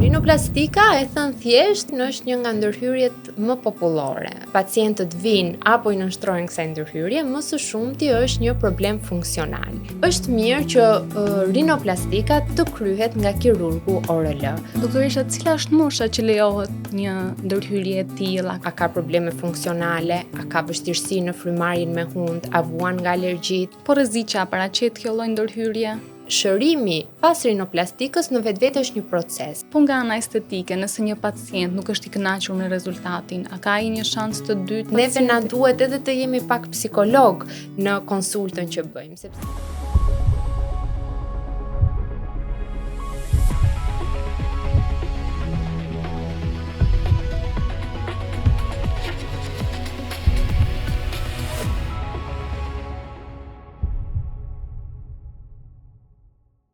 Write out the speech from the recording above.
Rinoplastika, e thënë thjesht, është një nga ndërhyrjet më popullore. Pacientët vinë apo i nënshtrojnë kësaj ndërhyrje, më së shumti është një problem funksional. Është mirë që rinoplastika të kryhet nga kirurgu ORL. Doktorisha, cila është mosha që lejohet një ndërhyrje e tilla? A ka probleme funksionale, a ka vështirësi në frymarrjen me hund, a vuan nga alergjit? Po rreziqe paraqet kjo lloj ndërhyrje? Shërimi pas rinoplastikës në vetvete është një proces. Po nga ana estetike, nëse një pacient nuk është i kënaqur me rezultatin, a ka ai një shans të dytë? Neve na duhet edhe të jemi pak psikolog në konsultën që bëjmë, sepse